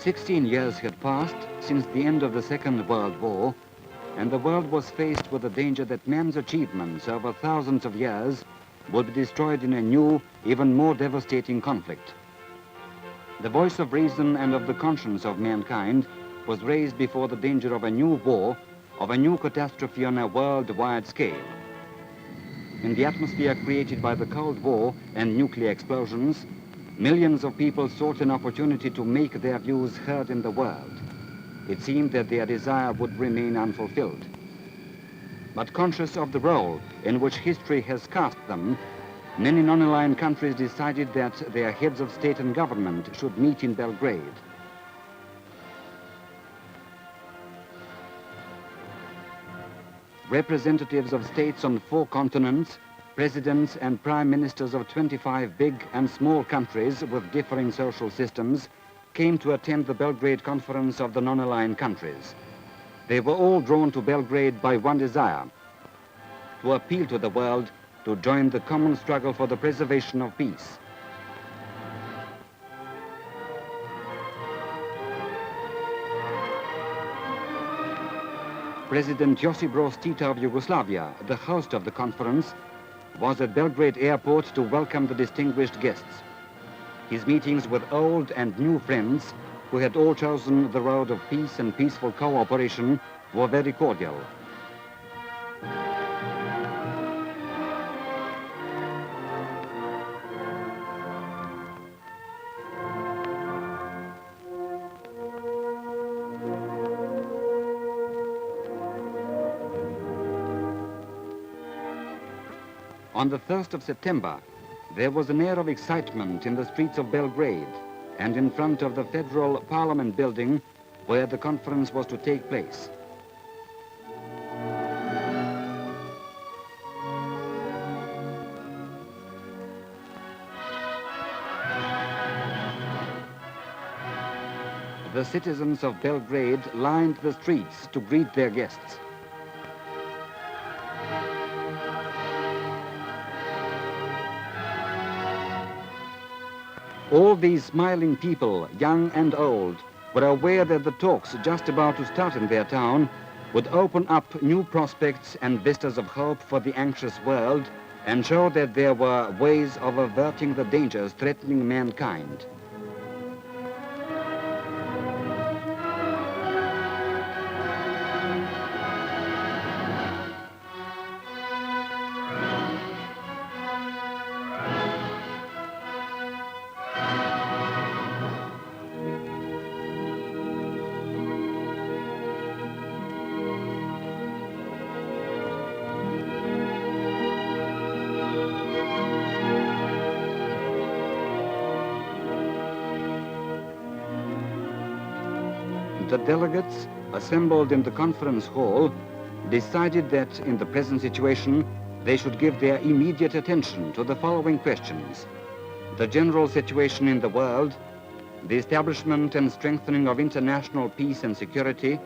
16 years had passed since the end of the Second World War, and the world was faced with the danger that man's achievements over thousands of years would be destroyed in a new, even more devastating conflict. The voice of reason and of the conscience of mankind was raised before the danger of a new war, of a new catastrophe on a worldwide scale. In the atmosphere created by the Cold War and nuclear explosions, millions of people sought an opportunity to make their views heard in the world. It seemed that their desire would remain unfulfilled. But conscious of the role in which history has cast them, many non-aligned countries decided that their heads of state and government should meet in Belgrade. Representatives of states on 4 continents, presidents and prime ministers of 25 big and small countries with differing social systems came to attend the Belgrade Conference of the non-aligned countries. They were all drawn to Belgrade by one desire: to appeal to the world to join the common struggle for the preservation of peace. President Josip Broz Tito of Yugoslavia, the host of the conference, was at Belgrade airport to welcome the distinguished guests. His meetings with old and new friends, who had all chosen the road of peace and peaceful cooperation, were very cordial. On the 1st of September, there was an air of excitement in the streets of Belgrade and in front of the Federal Parliament building where the conference was to take place. The citizens of Belgrade lined the streets to greet their guests. All these smiling people, young and old, were aware that the talks just about to start in their town would open up new prospects and vistas of hope for the anxious world and show that there were ways of averting the dangers threatening mankind. The delegates, assembled in the conference hall, decided that in the present situation, they should give their immediate attention to the following questions: the general situation in the world, the establishment and strengthening of international peace and security,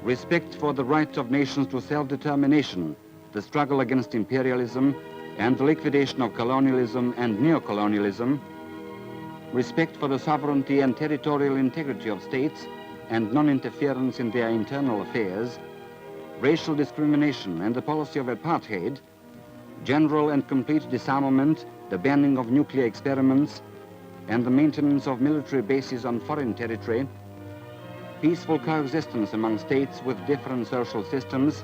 respect for the rights of nations to self-determination, the struggle against imperialism, and the liquidation of colonialism and neocolonialism, respect for the sovereignty and territorial integrity of states, and non-interference in their internal affairs, racial discrimination and the policy of apartheid, general and complete disarmament, the banning of nuclear experiments, and the maintenance of military bases on foreign territory, peaceful coexistence among states with different social systems,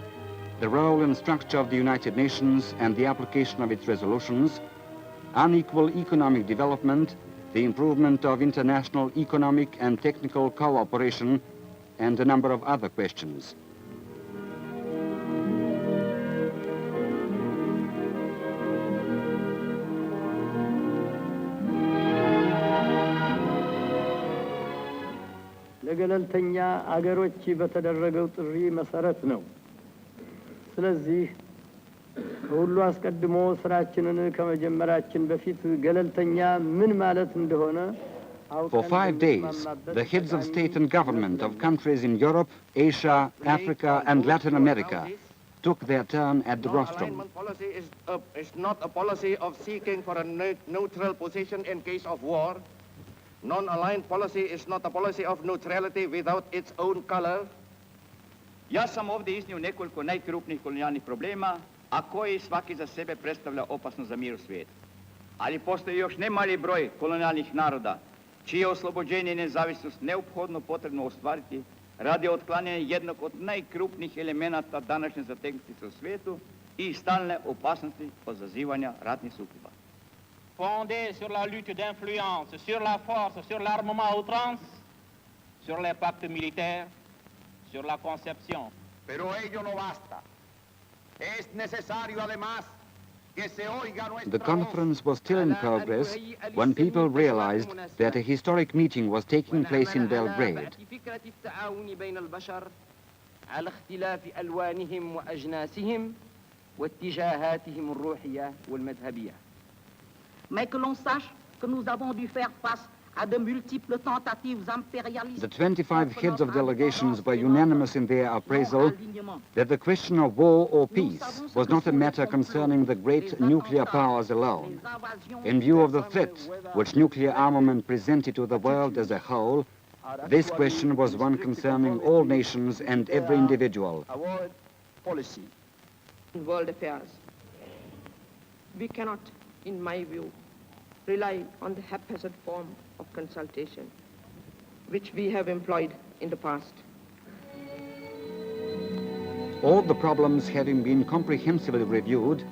the role and structure of the United Nations and the application of its resolutions, unequal economic development, the improvement of international economic and technical cooperation, and a number of other questions. ለገለልተኛ አገሮች በተደረገው ጥሪ መሰረት ነው። ስለዚህ ከሁሉ አስቀድሞ ስራችንን ከመጀመራችን በፊት ገለልተኛ ምን ማለት እንደሆነ For 5 days, the heads of state and government of countries in Europe, Asia, Africa, and Latin America took their turn at the rostrum. Non-alignment policy is not a policy of seeking for a neutral position in case of war, Non-aligned policy is not a policy of neutrality without its own color. Ja sam ovdje iznio nekoliko najkrupnijih kolonijalnih problema, a koji svaki za sebe predstavlja opasnost za mir u svijetu. Ali postoji još ne mali broj kolonijalnih naroda, čije oslobođenje i nezavisnost neophodno potrebno ostvariti radi otklanjanja jednog od najkrupnijih elemenata današnje zategnutosti u svijetu i stalne opasnosti od zazivanja ratnih sukoba. Fondé sur la lutte d'influence, sur la force, sur l'armement à outrance, sur les pactes militaires, sur la concepción. Pero ello no basta. Es necesario además que se oiga nuestra The conference was still in progress when people realized that a historic meeting was taking place in Belgrade. على اختلاف ألوانهم وأجناسهم واتجاهاتهم الروحية والمذهبية. Mais que l'on sache que nous avons dû faire face à de multiples tentatives impérialistes. The 25 heads of delegations were unanimous in their appraisal that the question of war or peace was not a matter concerning the great nuclear powers alone. In view of the threat which nuclear armament presented to the world as a whole, this question was one concerning all nations and every individual. Our policy. In world affairs, we cannot, in my view, rely on the haphazard form of consultation, which we have employed in the past. All the problems having been comprehensively reviewed,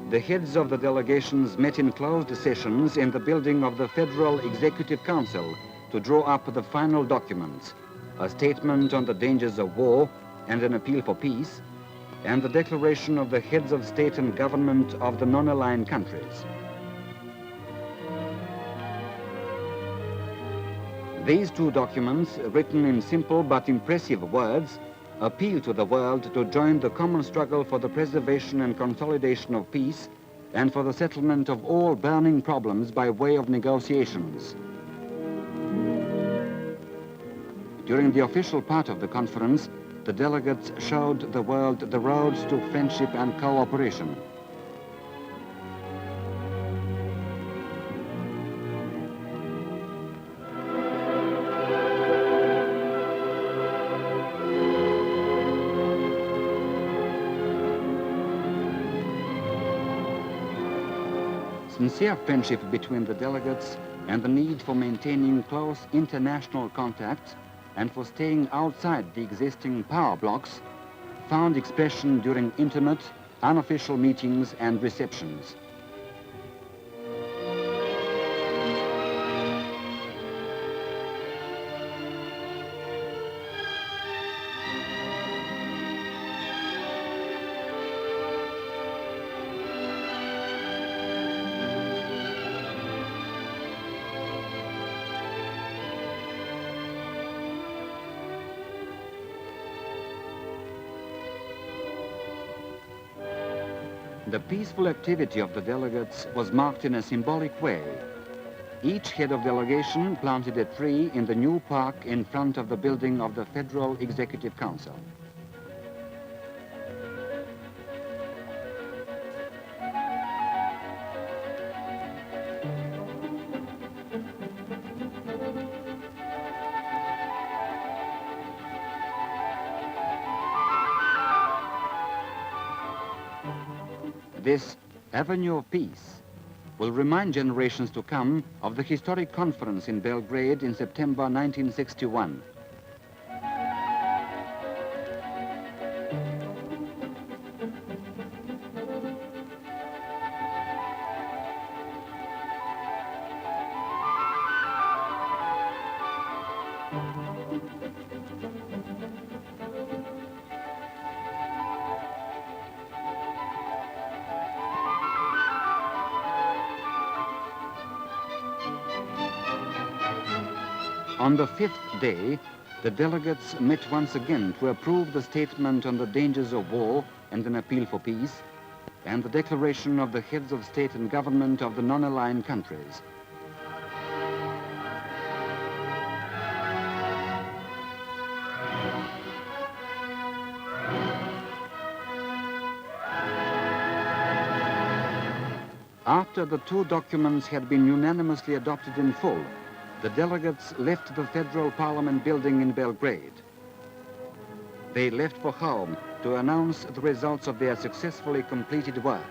the heads of the delegations met in closed sessions in the building of the Federal Executive Council to draw up the final documents, a statement on the dangers of war and an appeal for peace, and the declaration of the heads of state and government of the non-aligned countries. These two documents, written in simple but impressive words, appeal to the world to join the common struggle for the preservation and consolidation of peace and for the settlement of all burning problems by way of negotiations. During the official part of the conference, the delegates showed the world the roads to friendship and cooperation. Sincere friendship between the delegates and the need for maintaining close international contacts and for staying outside the existing power blocks found expression during intimate, unofficial meetings and receptions. The peaceful activity of the delegates was marked in a symbolic way. Each head of delegation planted a tree in the new park in front of the building of the Federal Executive Council. This avenue of peace will remind generations to come of the historic conference in Belgrade in September 1961. On the fifth day, the delegates met once again to approve the statement on the dangers of war and an appeal for peace, and the declaration of the heads of state and government of the non-aligned countries. After the two documents had been unanimously adopted in full, the delegates left the Federal Parliament building in Belgrade. They left for home to announce the results of their successfully completed work.